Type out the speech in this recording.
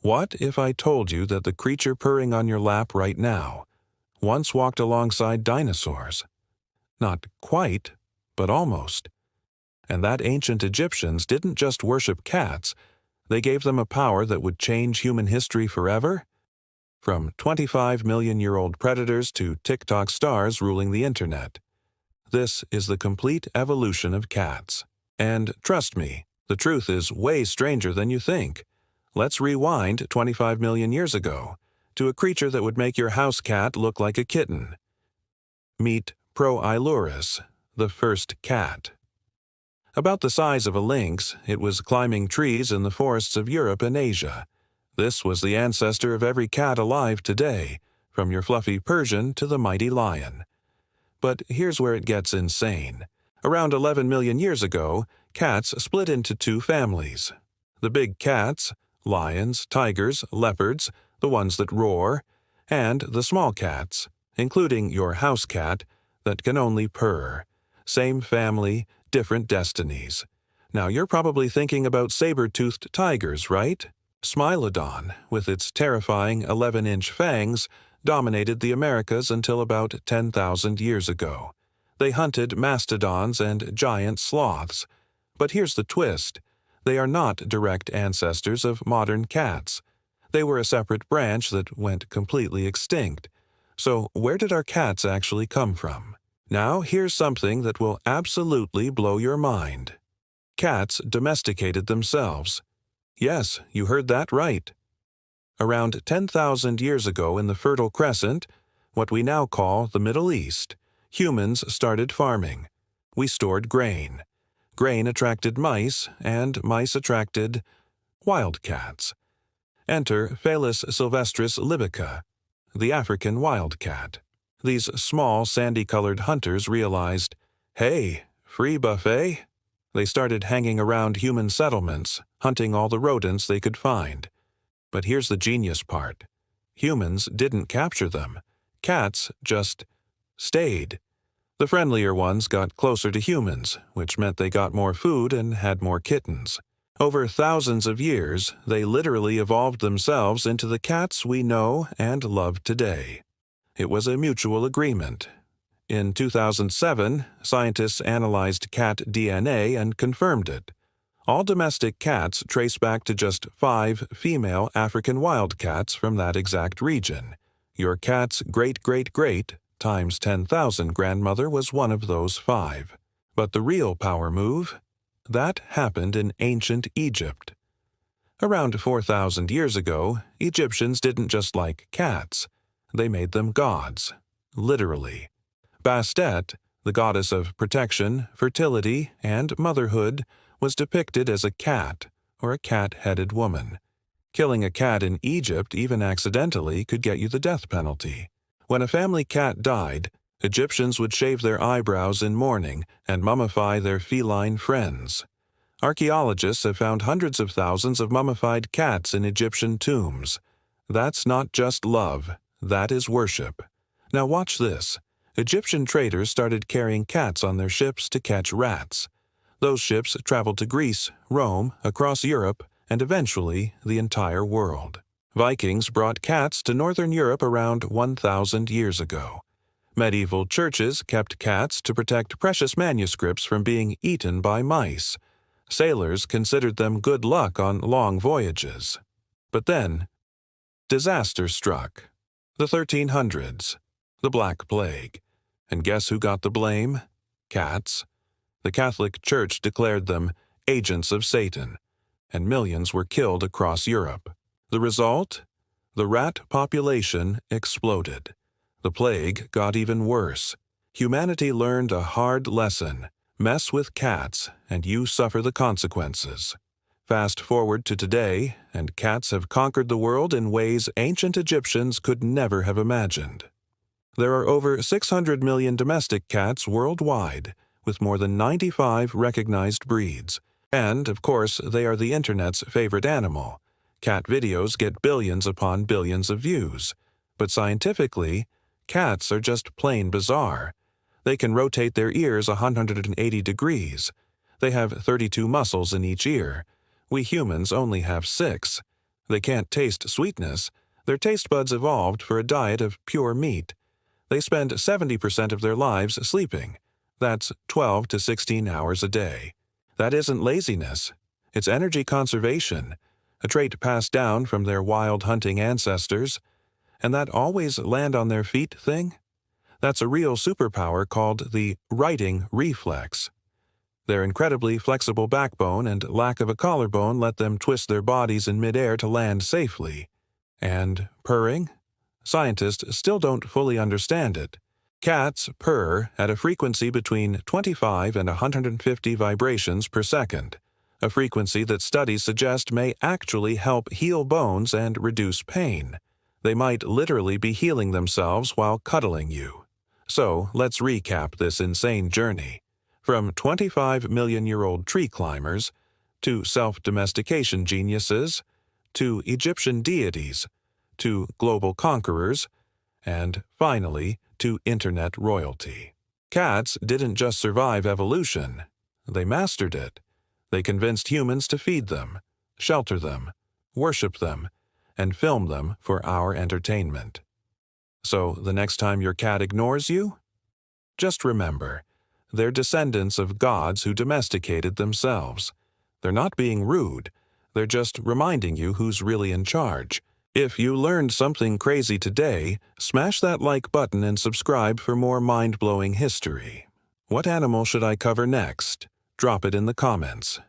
What if I told you that the creature purring on your lap right now once walked alongside dinosaurs? Not quite, but almost. And that ancient Egyptians didn't just worship cats, they gave them a power that would change human history forever? From 25-million-year-old predators to TikTok stars ruling the internet. This is the complete evolution of cats. And trust me, the truth is way stranger than you think. Let's rewind 25 million years ago to a creature that would make your house cat look like a kitten. Meet Proailurus, the first cat. About the size of a lynx, it was climbing trees in the forests of Europe and Asia. This was the ancestor of every cat alive today, from your fluffy Persian to the mighty lion. But here's where it gets insane. Around 11 million years ago, cats split into two families. The big cats, lions, tigers, leopards, the ones that roar, and the small cats, including your house cat, that can only purr. Same family, different destinies. Now you're probably thinking about saber-toothed tigers, right? Smilodon, with its terrifying 11-inch fangs, dominated the Americas until about 10,000 years ago. They hunted mastodons and giant sloths. But here's the twist. They are not direct ancestors of modern cats. They were a separate branch that went completely extinct. So where did our cats actually come from? Now here's something that will absolutely blow your mind. Cats domesticated themselves. Yes, you heard that right. Around 10,000 years ago in the Fertile Crescent, what we now call the Middle East, humans started farming. We stored grain. Grain attracted mice, and mice attracted wildcats. Enter Felis sylvestris libica, the African wildcat. These small, sandy-colored hunters realized, hey, free buffet? They started hanging around human settlements, hunting all the rodents they could find. But here's the genius part. Humans didn't capture them. Cats just stayed. The friendlier ones got closer to humans, which meant they got more food and had more kittens. Over thousands of years, they literally evolved themselves into the cats we know and love today. It was a mutual agreement. In 2007, scientists analyzed cat DNA and confirmed it. All domestic cats trace back to just 5 female African wildcats from that exact region. Your cat's great-great-great times 10,000 grandmother was one of those 5. But the real power move? That happened in ancient Egypt. Around 4,000 years ago, Egyptians didn't just like cats. They made them gods, literally. Bastet, the goddess of protection, fertility, and motherhood, was depicted as a cat, or a cat-headed woman. Killing a cat in Egypt, even accidentally, could get you the death penalty. When a family cat died, Egyptians would shave their eyebrows in mourning and mummify their feline friends. Archaeologists have found hundreds of thousands of mummified cats in Egyptian tombs. That's not just love, that is worship. Now watch this. Egyptian traders started carrying cats on their ships to catch rats. Those ships traveled to Greece, Rome, across Europe, and eventually the entire world. Vikings brought cats to northern Europe around 1,000 years ago. Medieval churches kept cats to protect precious manuscripts from being eaten by mice. Sailors considered them good luck on long voyages. But then, disaster struck. The 1300s. The Black Plague. And guess who got the blame? Cats. The Catholic Church declared them agents of Satan, and millions were killed across Europe. The result? The rat population exploded. The plague got even worse. Humanity learned a hard lesson. Mess with cats, and you suffer the consequences. Fast forward to today, and cats have conquered the world in ways ancient Egyptians could never have imagined. There are over 600 million domestic cats worldwide, with more than 95 recognized breeds. And, of course, they are the internet's favorite animal. Cat videos get billions upon billions of views. But scientifically, cats are just plain bizarre. They can rotate their ears 180 degrees. They have 32 muscles in each ear. We humans only have 6. They can't taste sweetness. Their taste buds evolved for a diet of pure meat. They spend 70% of their lives sleeping. That's 12 to 16 hours a day. That isn't laziness. It's energy conservation, a trait passed down from their wild hunting ancestors. And that always land on their feet thing? That's a real superpower called the righting reflex. Their incredibly flexible backbone and lack of a collarbone let them twist their bodies in midair to land safely. And purring? Scientists still don't fully understand it. Cats purr at a frequency between 25 and 150 vibrations per second, a frequency that studies suggest may actually help heal bones and reduce pain. They might literally be healing themselves while cuddling you. So let's recap this insane journey. From 25-million-year-old tree climbers, to self-domestication geniuses, to Egyptian deities, to global conquerors, and finally, to internet royalty. Cats didn't just survive evolution. They mastered it. They convinced humans to feed them, shelter them, worship them, and film them for our entertainment. So the next time your cat ignores you, just remember, they're descendants of gods who domesticated themselves. They're not being rude. They're just reminding you who's really in charge. If you learned something crazy today, smash that like button and subscribe for more mind-blowing history. What animal should I cover next? Drop it in the comments.